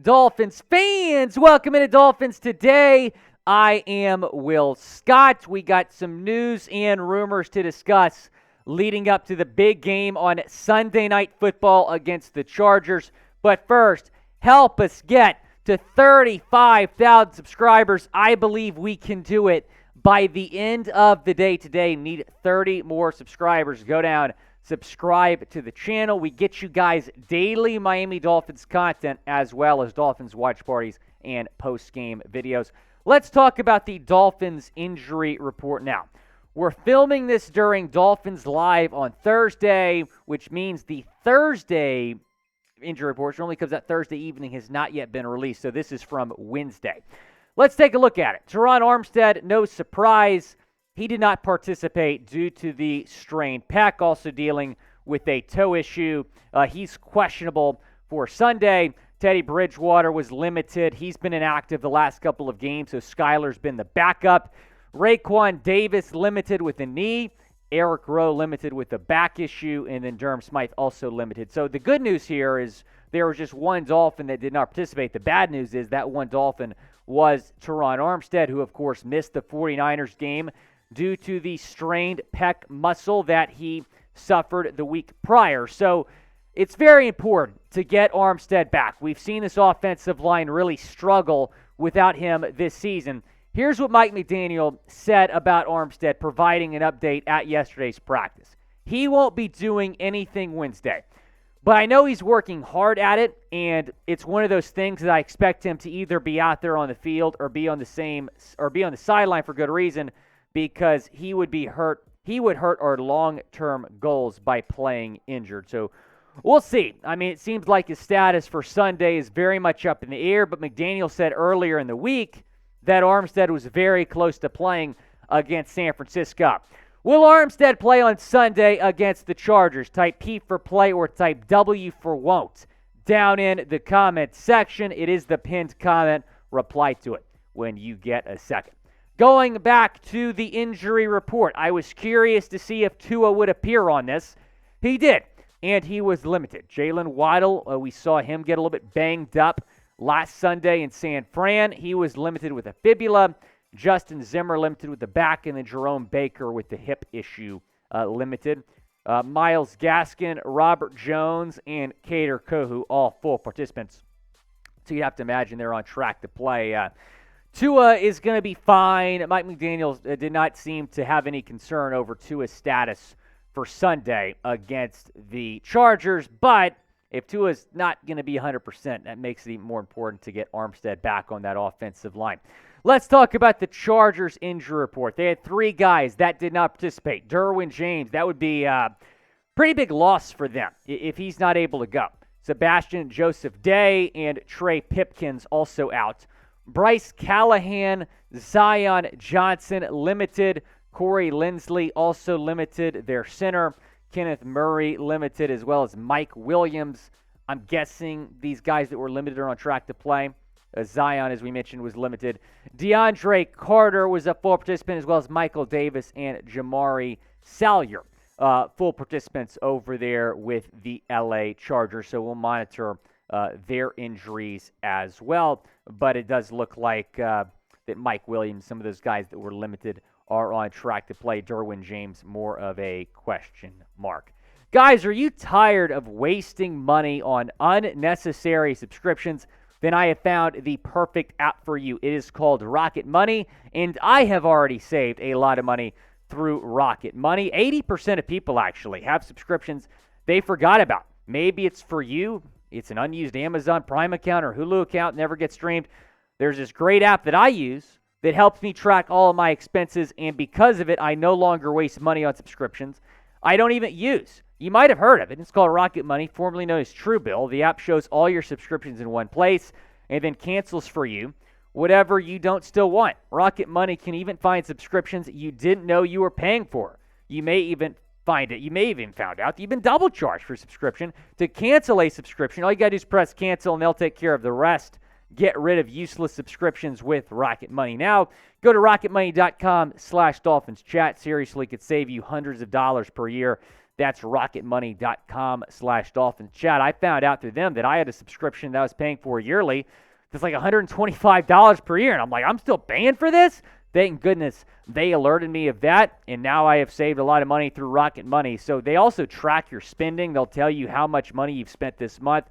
Dolphins fans, welcome into Dolphins Today. I am Will Scott. We got some news and rumors to discuss leading up to the big game on Sunday Night Football against the Chargers. But first, help us get to 35,000 subscribers. I believe we can do it by the end of the day today. Need 30 more subscribers. Go down, subscribe to the channel. We get you guys daily Miami Dolphins content as well as Dolphins watch parties and post-game videos. Let's talk about the Dolphins injury report now. We're filming this during Dolphins Live on Thursday, which means the Thursday injury report, which only comes out Thursday evening, has not yet been released. So this is from Wednesday. Let's take a look at it. Terron Armstead, no surprise. He did not participate due to the strained pec, also dealing with a toe issue. He's questionable for Sunday. Teddy Bridgewater was limited. He's been inactive the last couple of games, so Skylar's been the backup. Raekwon Davis limited with a knee. Eric Rowe limited with a back issue, and then Durham Smythe also limited. So the good news here is there was just one Dolphin that did not participate. The bad news is that one Dolphin was Terron Armstead, who, of course, missed the 49ers game due to the strained pec muscle that he suffered the week prior. So it's very important to get Armstead back. We've seen this offensive line really struggle without him this season. Here's what Mike McDaniel said about Armstead, providing an update at yesterday's practice. He won't be doing anything Wednesday, but I know he's working hard at it, and it's one of those things that I expect him to either be out there on the field or be on the sideline for good reason, because he would hurt our long-term goals by playing injured. So we'll see. I mean, it seems like his status for Sunday is very much up in the air, but McDaniel said earlier in the week that Armstead was very close to playing against San Francisco. Will Armstead play on Sunday against the Chargers? Type P for play or type W for won't. Down in the comment section, it is the pinned comment. Reply to it when you get a second. Going back to the injury report, I was curious to see if Tua would appear on this. He did, and he was limited. Jalen Waddle, we saw him get a little bit banged up last Sunday in San Fran. He was limited with a fibula. Justin Zimmer limited with the back, and then Jerome Baker with the hip issue limited. Myles Gaskin, Robert Jones, and Kader Kohu, all full participants. So you have to imagine they're on track to play. Tua is going to be fine. Mike McDaniel did not seem to have any concern over Tua's status for Sunday against the Chargers, but if Tua's not going to be 100%, that makes it even more important to get Armstead back on that offensive line. Let's talk about the Chargers injury report. They had 3 guys that did not participate. Derwin James, that would be a pretty big loss for them if he's not able to go. Sebastian Joseph Day and Trey Pipkins also out. Bryce Callahan, Zion Johnson limited. Corey Linsley also limited. Their center, Kenneth Murray limited, as well as Mike Williams. I'm guessing these guys that were limited are on track to play. Zion, as we mentioned, was limited. DeAndre Carter was a full participant, as well as Michael Davis and Jamari Salyer, full participants over there with the LA Chargers. So we'll monitor their injuries as well. But it does look like that Mike Williams, some of those guys that were limited, are on track to play. Derwin James, more of a question mark. Guys, are you tired of wasting money on unnecessary subscriptions? Then I have found the perfect app for you. It is called Rocket Money, and I have already saved a lot of money through Rocket Money. 80% of people actually have subscriptions they forgot about. Maybe it's for you. It's an unused Amazon Prime account or Hulu account, never gets streamed. There's this great app that I use that helps me track all of my expenses, and because of it, I no longer waste money on subscriptions I don't even use. You might have heard of it. It's called Rocket Money, formerly known as Truebill. The app shows all your subscriptions in one place and then cancels for you whatever you don't still want. Rocket Money can even find subscriptions you didn't know you were paying for. You may even found out that you've been double charged for a subscription. To cancel a subscription, all you got to do is press cancel, and they'll take care of the rest. Get rid of useless subscriptions with Rocket Money. Now, go to rocketmoney.com/DolphinsChat. Seriously, it could save you hundreds of dollars per year. That's rocketmoney.com/Dolphins chat. I found out through them that I had a subscription that I was paying for yearly that's like $125 per year. And I'm like, I'm still paying for this? Thank goodness they alerted me of that, and now I have saved a lot of money through Rocket Money. So they also track your spending. They'll tell you how much money you've spent this month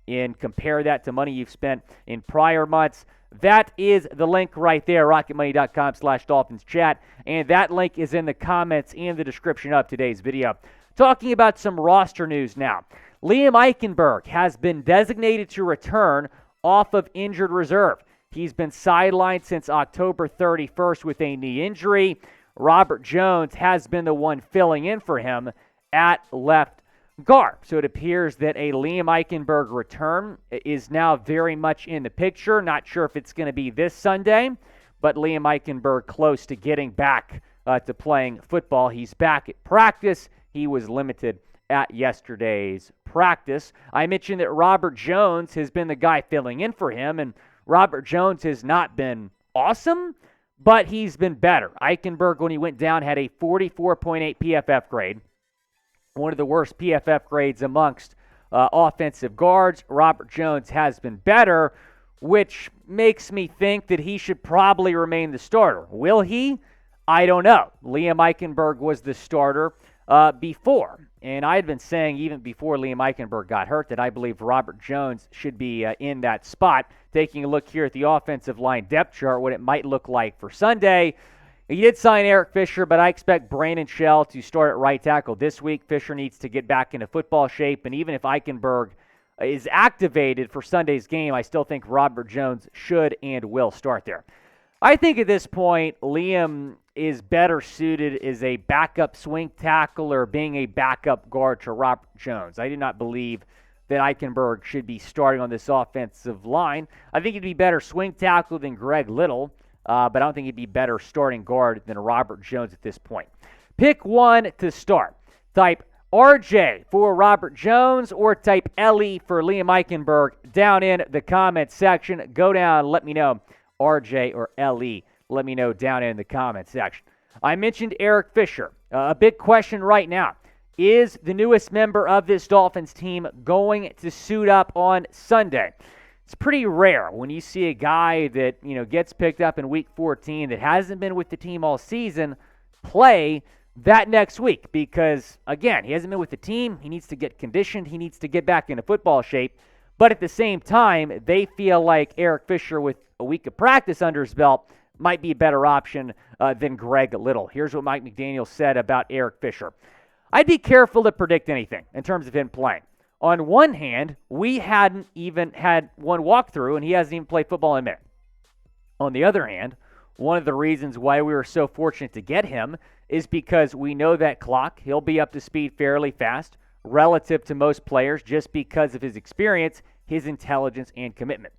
and compare that to money you've spent in prior months. That is the link right there, rocketmoney.com/Dolphins chat, and that link is in the comments and the description of today's video. Talking about some roster news now. Liam Eichenberg has been designated to return off of injured reserve. He's been sidelined since October 31st with a knee injury. Robert Jones has been the one filling in for him at left guard. So it appears that a Liam Eichenberg return is now very much in the picture. Not sure if it's going to be this Sunday, but Liam Eichenberg close to getting back to playing football. He's back at practice. He was limited at yesterday's practice. I mentioned that Robert Jones has been the guy filling in for him, and Robert Jones has not been awesome, but he's been better. Eichenberg, when he went down, had a 44.8 PFF grade, one of the worst PFF grades amongst offensive guards. Robert Jones has been better, which makes me think that he should probably remain the starter. Will he? I don't know. Liam Eichenberg was the starter before. And I had been saying even before Liam Eichenberg got hurt that I believe Robert Jones should be in that spot. Taking a look here at the offensive line depth chart, what it might look like for Sunday. He did sign Eric Fisher, but I expect Brandon Shell to start at right tackle this week. Fisher needs to get back into football shape, and even if Eichenberg is activated for Sunday's game, I still think Robert Jones should and will start there. I think at this point, Liam is better suited as a backup swing tackle or being a backup guard to Robert Jones. I do not believe that Eichenberg should be starting on this offensive line. I think he'd be better swing tackle than Greg Little, but I don't think he'd be better starting guard than Robert Jones at this point. Pick one to start. Type RJ for Robert Jones or type LE for Liam Eichenberg down in the comments section. Go down, let me know, RJ or LE. Let me know down in the comments section. I mentioned Eric Fisher. A big question right now. Is the newest member of this Dolphins team going to suit up on Sunday? It's pretty rare when you see a guy that, gets picked up in Week 14 that hasn't been with the team all season play that next week because, again, he hasn't been with the team. He needs to get conditioned. He needs to get back into football shape. But at the same time, they feel like Eric Fisher with a week of practice under his belt might be a better option than Greg Little. Here's what Mike McDaniel said about Eric Fisher. I'd be careful to predict anything in terms of him playing. On one hand, we hadn't even had one walkthrough, and he hasn't even played football in a minute. On the other hand, one of the reasons why we were so fortunate to get him is because we know that clock. He'll be up to speed fairly fast relative to most players just because of his experience, his intelligence, and commitment.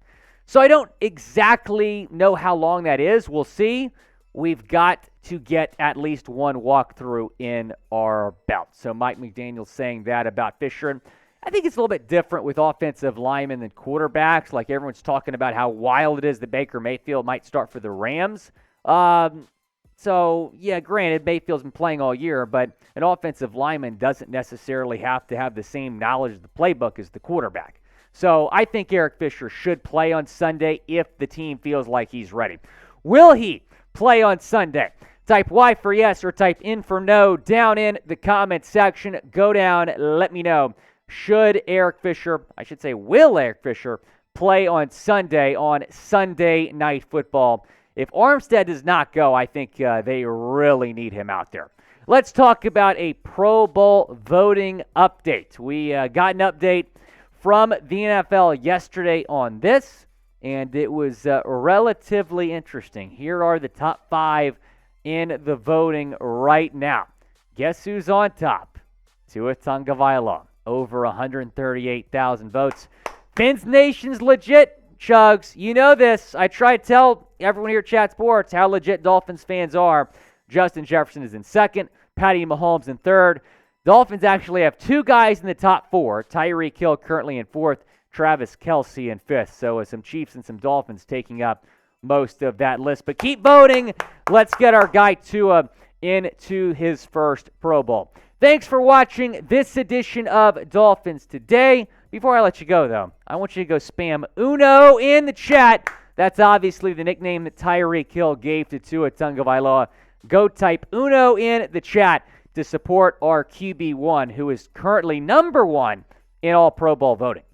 So I don't exactly know how long that is. We'll see. We've got to get at least one walkthrough in our belt. So Mike McDaniel's saying that about Fisher. And I think it's a little bit different with offensive linemen than quarterbacks. Like everyone's talking about how wild it is that Baker Mayfield might start for the Rams. So, yeah, granted, Mayfield's been playing all year, but an offensive lineman doesn't necessarily have to have the same knowledge of the playbook as the quarterback. So I think Eric Fisher should play on Sunday if the team feels like he's ready. Will he play on Sunday? Type Y for yes or type in for no down in the comment section. Go down, let me know. Will Eric Fisher play on Sunday on Sunday Night Football? If Armstead does not go, I think they really need him out there. Let's talk about a Pro Bowl voting update. We got an update from the NFL yesterday on this, and it was relatively interesting. Here are the top 5 in the voting right now. Guess who's on top? Tua Tagovailoa, over 138,000 votes. Fins Nation's legit, Chugs. You know this. I try to tell everyone here at Chat Sports how legit Dolphins fans are. Justin Jefferson is in second. Patty Mahomes in third. Dolphins actually have 2 guys in the top 4. Tyreek Hill currently in fourth. Travis Kelce in fifth. So some Chiefs and some Dolphins taking up most of that list. But keep voting. Let's get our guy Tua into his first Pro Bowl. Thanks for watching this edition of Dolphins Today. Before I let you go, though, I want you to go spam Uno in the chat. That's obviously the nickname that Tyreek Hill gave to Tua Tagovailoa. Go type Uno in the chat to support our QB1, who is currently number one in all Pro Bowl voting.